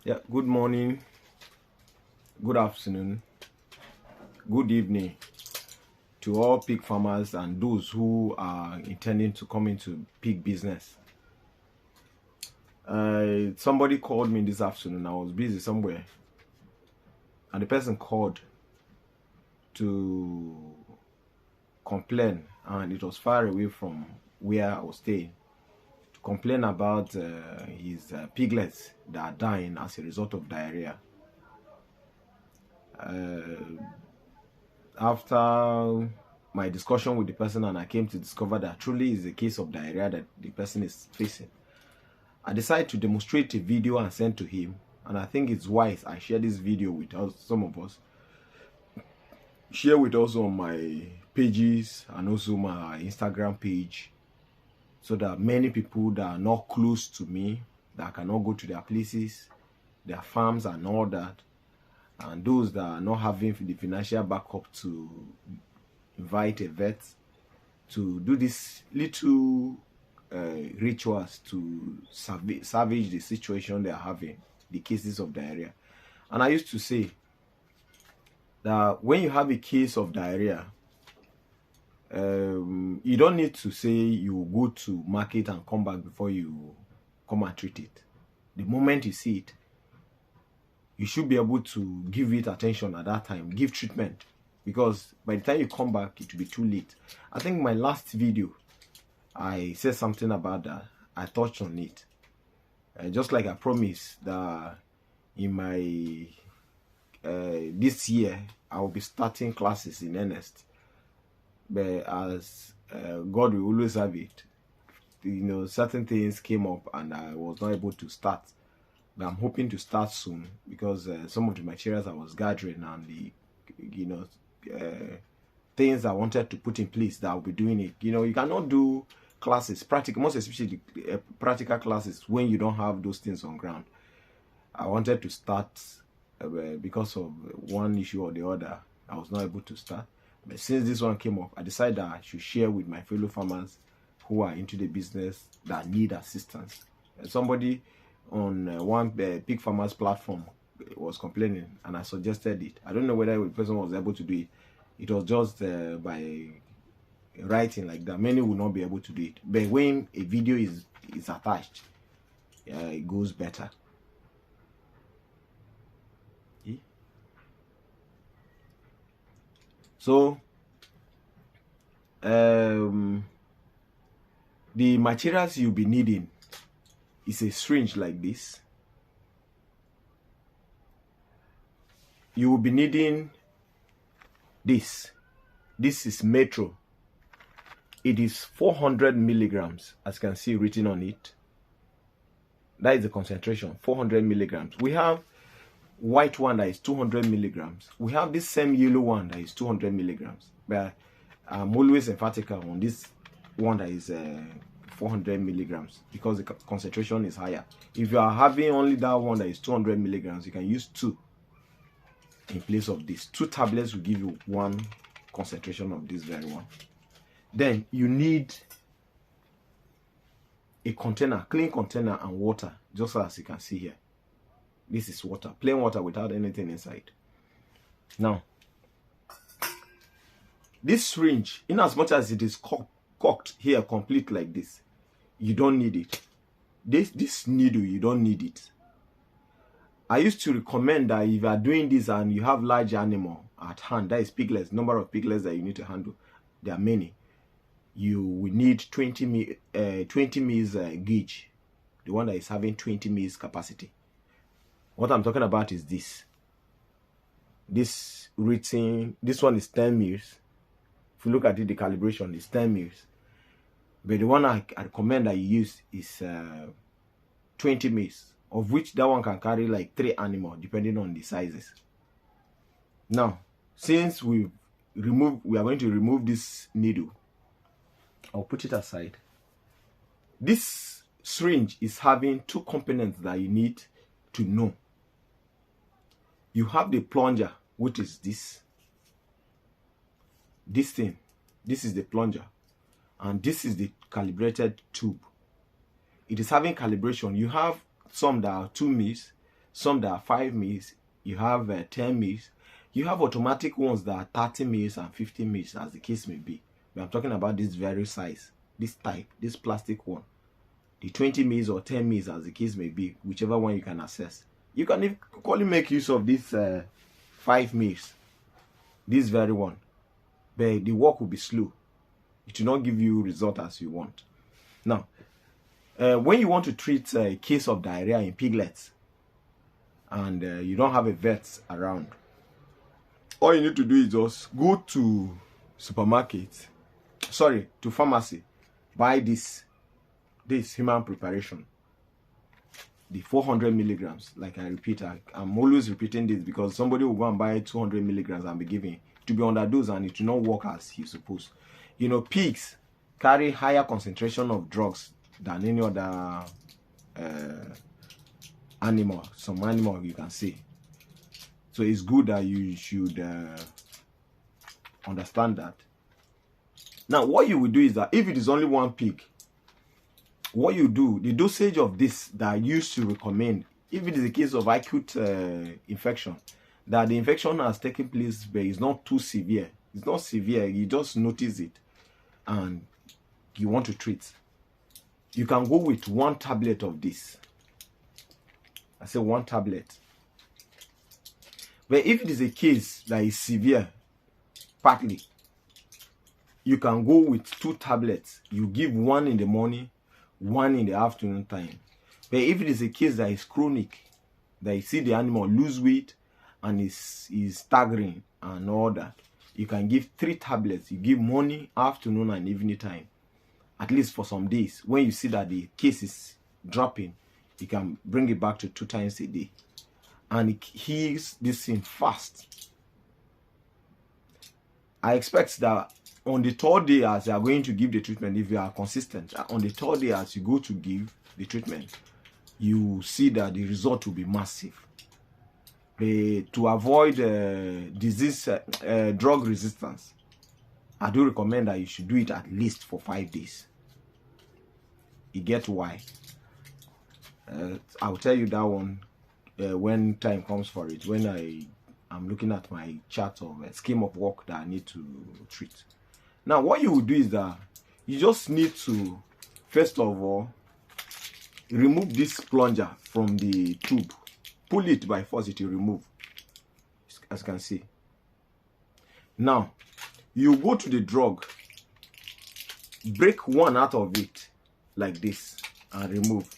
Yeah, good morning, good afternoon, good evening to all pig farmers and those who are intending to come into pig business. Somebody called me this afternoon. I was busy somewhere, and the person called to complain, and it was far away from where I was staying, to complain about his piglets that are dying as a result of diarrhea. After my discussion with the person, and I came to discover that truly is a case of diarrhea that the person is facing, I decided to demonstrate a video and send to him. And I think it's wise I share this video with us, some of us, share with us on my pages and also my Instagram page, so that many people that are not close to me, that cannot go to their places, their farms and all that, and those that are not having the financial backup to invite a vet to do this little rituals to salvage the situation they are having, the cases of diarrhea. And I used to say that when you have a case of diarrhea, you don't need to say you go to market and come back before you come and treat it. The moment you see it, you should be able to give it attention at that time, give treatment, because by the time you come back, it will be too late. I think my last video, I said something about that. I touched on it. Just like I promised that in my this year, I will be starting classes in earnest. But as God will always have it, certain things came up and I was not able to start. But I'm hoping to start soon, because some of the materials I was gathering and the things I wanted to put in place, that I'll be doing it. You cannot do classes, practical, most especially practical classes, when you don't have those things on ground. I wanted to start, because of one issue or the other, I was not able to start. But since this one came up, I decided that I should share with my fellow farmers who are into the business that need assistance. Somebody on one pig farmers platform was complaining, and I suggested it. I don't know whether the person was able to do it. It was just by writing like that. Many will not be able to do it, but when a video is attached, it goes better. So the materials you'll be needing is a syringe like this. You will be needing this. This is Metro. It is 400 milligrams, as you can see written on it. That is the concentration, 400 milligrams. We have white one that is 200 milligrams. We have this same yellow one that is 200 milligrams. But I'm always emphatic on this one that is 400 milligrams, because the concentration is higher. If you are having only that one that is 200 milligrams, you can use 2 in place of this. 2 tablets will give you 1 concentration of this very one. Then you need a container, clean container, and water, just as you can see here. This is water, plain water without anything inside. Now, this syringe, in as much as it is cocked here complete like this, you don't need it. This needle, you don't need it. I used to recommend that if you are doing this and you have large animal at hand, that is piglets, number of piglets that you need to handle, there are many, you will need 20 mils gauge, the one that is having 20 mils capacity. What I'm talking about is this. This written, this one is 10 mils. If you look at it, the calibration is 10 mils. But the one I recommend that you use is 20 mils, of which that one can carry like 3 animals, depending on the sizes. Now, since we are going to remove this needle, I'll put it aside. This syringe is having 2 components that you need to know. You have the plunger, which is this thing. This is the plunger, and this is the calibrated tube. It is having calibration. You have some that are 2 mils, some that are 5 mils, you have 10 mils, you have automatic ones that are 30 mils and 50 mils, as the case may be. But I'm talking about this very size, this type, this plastic one, the 20 mils or 10 mils, as the case may be, whichever one you can access. You can equally make use of this 5 mils, this very one, but the work will be slow. It will not give you result as you want. Now, when you want to treat a case of diarrhea in piglets and you don't have a vet around, all you need to do is just go to to pharmacy, buy this human preparation, the 400 milligrams. Like I repeat, I'm always repeating this because somebody will go and buy 200 milligrams and be giving to be underdosed, and it will not work as he's supposed. You know, pigs carry higher concentration of drugs than any other animal, some animal you can see. So it's good that you should understand that. Now, what you will do is that if it is only one pig, what you do, the dosage of this that I used to recommend, if it is a case of acute infection, that the infection has taken place but it's not too severe, it's not severe, you just notice it and you want to treat, you can go with 1 tablet of this. I say 1 tablet. But if it is a case that is severe, partly, you can go with 2 tablets. You give 1 in the morning, 1 in the afternoon time. But if it is a case that is chronic, that you see the animal lose weight and is staggering and all that, you can give 3 tablets. You give morning, afternoon, and evening time, at least for some days. When you see that the case is dropping, you can bring it back to 2 times a day, and it heals this thing fast. I expect that on the 3rd day, as you are going to give the treatment, if you are consistent, on the 3rd day as you go to give the treatment, you see that the result will be massive. To avoid disease, drug resistance, I do recommend that you should do it at least for 5 days. You get why? I'll tell you that one when time comes for it, when I'm looking at my chart of a scheme of work that I need to treat. Now, what you will do is that you just need to, first of all, remove this plunger from the tube. Pull it by force, it will remove, as you can see. Now, you go to the drug, break 1 out of it, like this, and remove.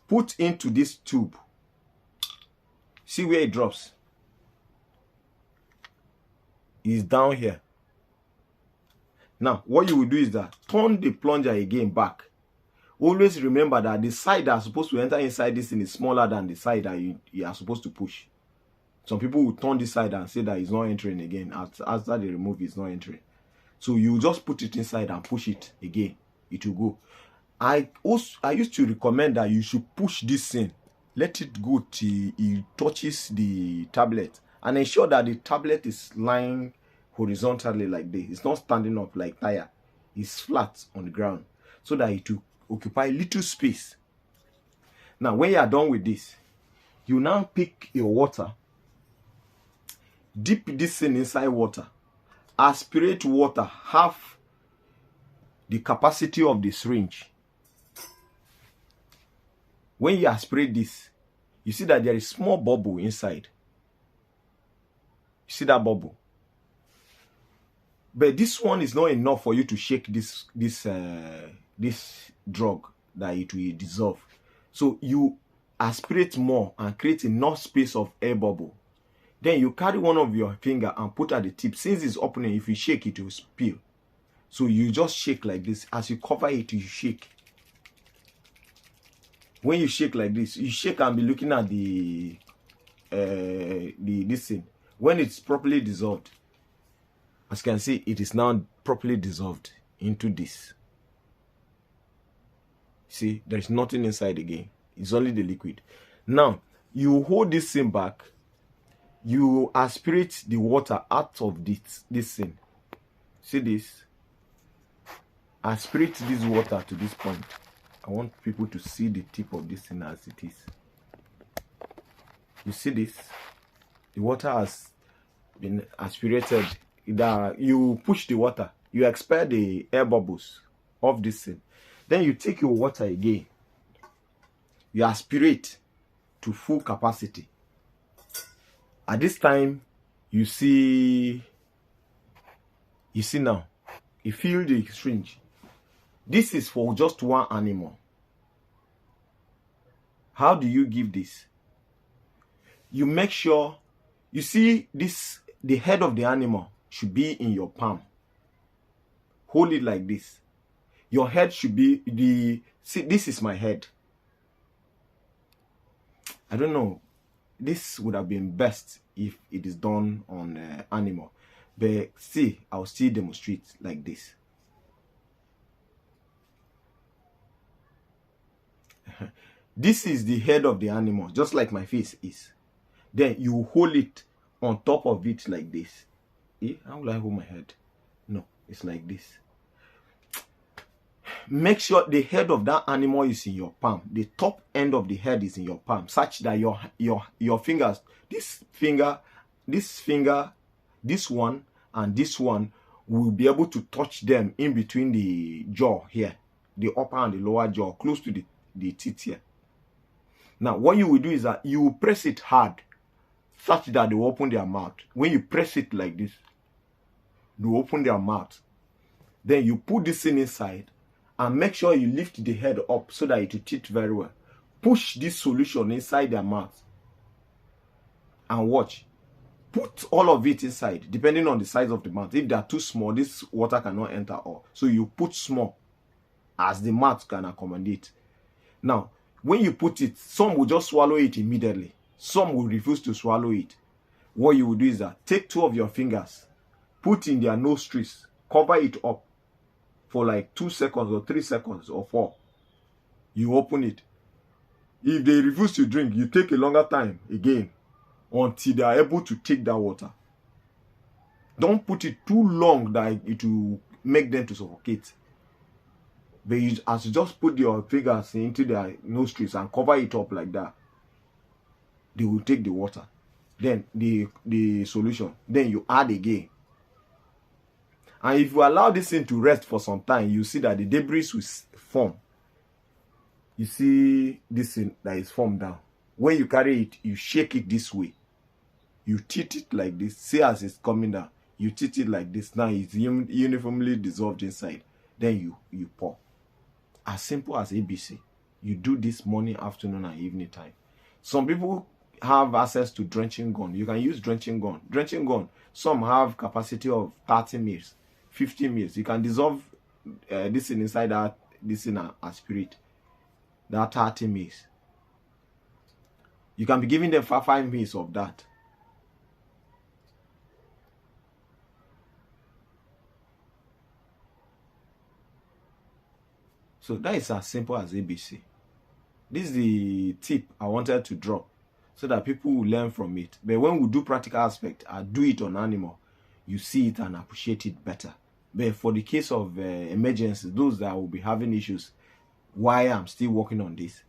Put into this tube. See where it drops? It's down here. Now, what you will do is that turn the plunger again back. Always remember that the side that is supposed to enter inside this thing is smaller than the side that you are supposed to push. Some people will turn this side and say that it's not entering again. After they remove it, it's not entering. So you just put it inside and push it again. It will go. I used to recommend that you should push this thing. Let it go till it touches the tablet. And ensure that the tablet is lying horizontally like this. It's not standing up like tire. It's flat on the ground, so that it will occupy little space. Now, when you are done with this, you now pick your water, dip this thing inside water, aspirate water half the capacity of the syringe. When you aspirate this, you see that there is small bubble inside. You see that bubble? But this one is not enough for you to shake this drug, that it will dissolve. So you aspirate more and create enough space of air bubble. Then you carry one of your finger and put at the tip. Since it's opening, if you shake it will spill. So you just shake like this. As you cover it, you shake. When you shake like this, you shake and be looking at this thing. When it's properly dissolved, as you can see, it is now properly dissolved into this. See, there's nothing inside again. It's only the liquid. Now, you hold this thing back. You aspirate the water out of this thing. See this? Aspirate this water to this point. I want people to see the tip of this thing as it is. You see this? The water has been aspirated. You push the water, you expel the air bubbles of this thing. Then you take your water again, you aspirate to full capacity. At this time, you see now, you feel the syringe. This is for just one animal. How do you give this? You make sure, you see this, the head of the animal should be in your palm. Hold it like this. Your head should be see, this is my head. I don't know. This would have been best if it is done on animal. But see, I'll still demonstrate like this. This is the head of the animal, just like my face is. Then you hold it on top of it like this. How will I hold my head? No, it's like this. Make sure the head of that animal is in your palm. The top end of the head is in your palm, such that your fingers, this finger, this one, and this one will be able to touch them in between the jaw here, the upper and the lower jaw, close to the teeth here. Now, what you will do is that you will press it hard, such that they will open their mouth. When you press it like this, they will open their mouth. Then you put this thing inside and make sure you lift the head up so that it will teeth very well. Push this solution inside their mouth and watch. Put all of it inside, depending on the size of the mouth. If they are too small, this water cannot enter all. So you put small as the mouth can accommodate. Now, when you put it, some will just swallow it immediately. Some will refuse to swallow it. What you will do is that take 2 of your fingers, put in their nostrils, cover it up for like 2 seconds or 3 seconds or 4. You open it. If they refuse to drink, you take a longer time again until they are able to take that water. Don't put it too long that it will make them to suffocate. But as you just put your fingers into their nostrils and cover it up like that, they will take the water. Then the solution. Then you add again. And if you allow this thing to rest for some time, you see that the debris will form. You see this thing that is formed down. When you carry it, you shake it this way. You teeth it like this. See as it's coming down. You teeth it like this. Now it's uniformly dissolved inside. Then you pour. As simple as ABC. You do this morning, afternoon, and evening time. Some people have access to drenching gun. You can use drenching gun. Drenching gun. Some have capacity of 30 mils, 50 mils. You can dissolve this inside that this in a spirit. That 30 mils. You can be giving them 5 mils of that. So that is as simple as ABC. This is the tip I wanted to drop so that people will learn from it. But when we do practical aspect, I do it on animal, you see it and appreciate it better. But for the case of emergencies, those that will be having issues, why I'm still working on this,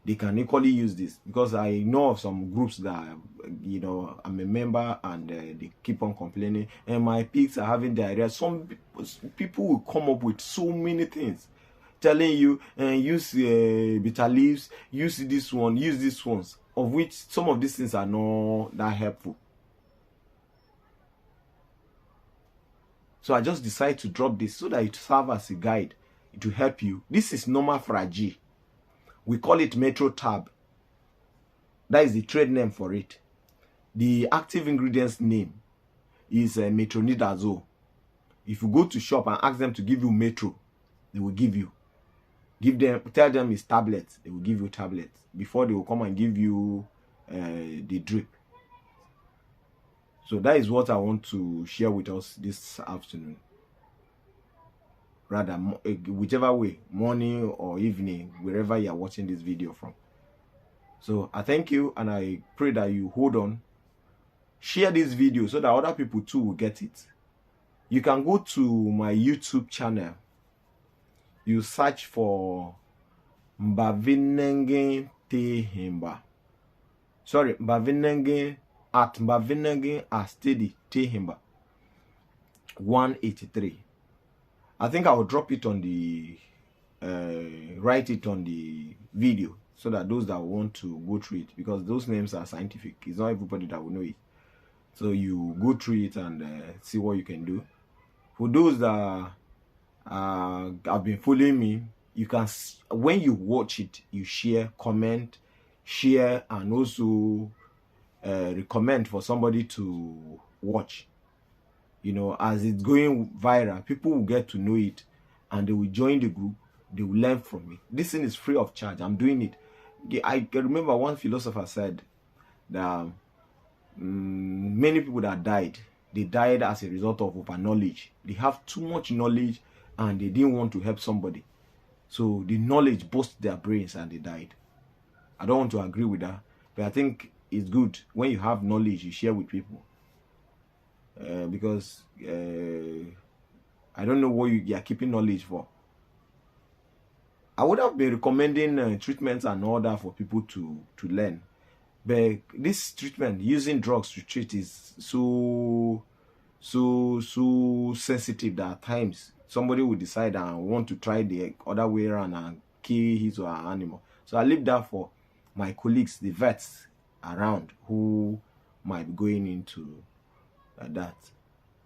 they can equally use this. Because I know of some groups that, you know, I'm a member and they keep on complaining, and my pigs are having diarrhea. Some people will come up with so many things, telling you, use bitter leaves, use this one, use these ones, of which some of these things are not that helpful. So I just decided to drop this so that it serves as a guide to help you. This is normal fragile. We call it Metro Tab. That is the trade name for it. The active ingredients name is metronidazole. If you go to shop and ask them to give you Metro, they will give you. Tell them it's tablets. They will give you tablets before they will come and give you the drip. So that is what I want to share with us this afternoon. Rather, whichever way, morning or evening, wherever you are watching this video from. So I thank you, and I pray that you hold on. Share this video so that other people too will get it. You can go to my YouTube channel. You search for Mbavinenge Tehimba. Sorry, Mbavinenge at Mbavinenge Astedi Tehimba 183. I think I will drop it on the write it on the video so that those that want to go through it, because those names are scientific. It's not everybody that will know it. So you go through it and see what you can do. For those that have been following me, you can, when you watch it, you share, comment, share, and also recommend for somebody to watch. You know, as it's going viral, people will get to know it and they will join the group. They will learn from me. This thing is free of charge. I'm doing it. I remember one philosopher said that many people that died, they died as a result of over knowledge. They have too much knowledge and they didn't want to help somebody. So the knowledge burst their brains and they died. I don't want to agree with that, but I think it's good when you have knowledge, you share with people. Because I don't know what you are keeping knowledge for. I would have been recommending treatments and all that for people to learn. But this treatment, using drugs to treat, is so sensitive that at times somebody will decide and want to try the other way around and kill his or her animal. So I leave that for my colleagues, the vets around, who might be going into that.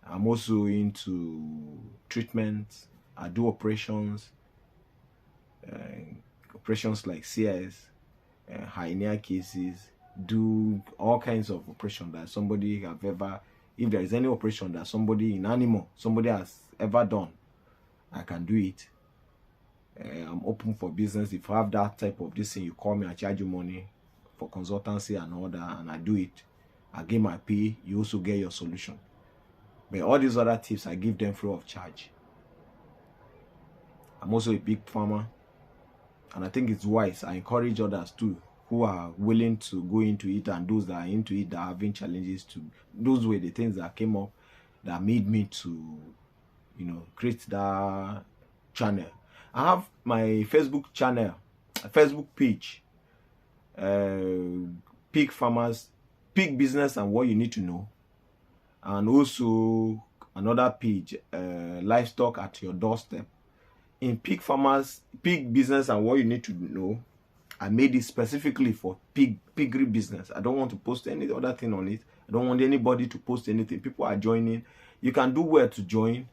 I'm also into treatment. I do operations. Operations like CS, hernia cases, do all kinds of operations that somebody have ever, if there is any operation that somebody in animal, somebody has ever done, I can do it. I'm open for business. If you have that type of this thing, you call me, I charge you money for consultancy and all that, and I do it. I get my pay, you also get your solution. But all these other tips, I give them free of charge. I'm also a big farmer. And I think it's wise. I encourage others too, who are willing to go into it, and those that are into it that are having challenges to. Those were the things that came up that made me to, you know, create that channel. I have my Facebook channel, Facebook page, Pig Farmers, Pig Business and What You Need to Know, and also another page, Livestock at Your Doorstep. In Pig Farmers, Pig Business and What You Need to Know, I made it specifically for piggery business. I don't want to post any other thing on it. I don't want anybody to post anything. People are joining. You can do where to join.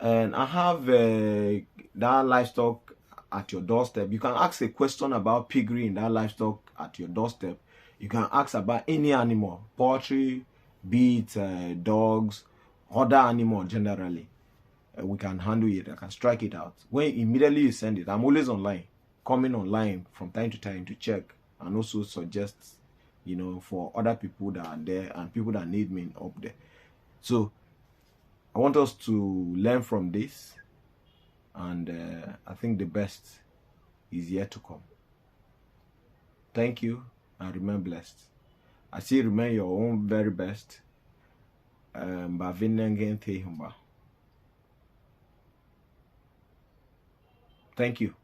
And I have that Livestock at Your Doorstep. You can ask a question about piggery in that Livestock at Your Doorstep. You can ask about any animal, poultry, be it dogs, other animal generally. We can handle it. I can strike it out. When immediately you send it, I'm always online, coming online from time to time to check and also suggest, you know, for other people that are there and people that need me up there. So I want us to learn from this, and I think the best is yet to come. Thank you and remain blessed. I say remain your own very best. Thank you.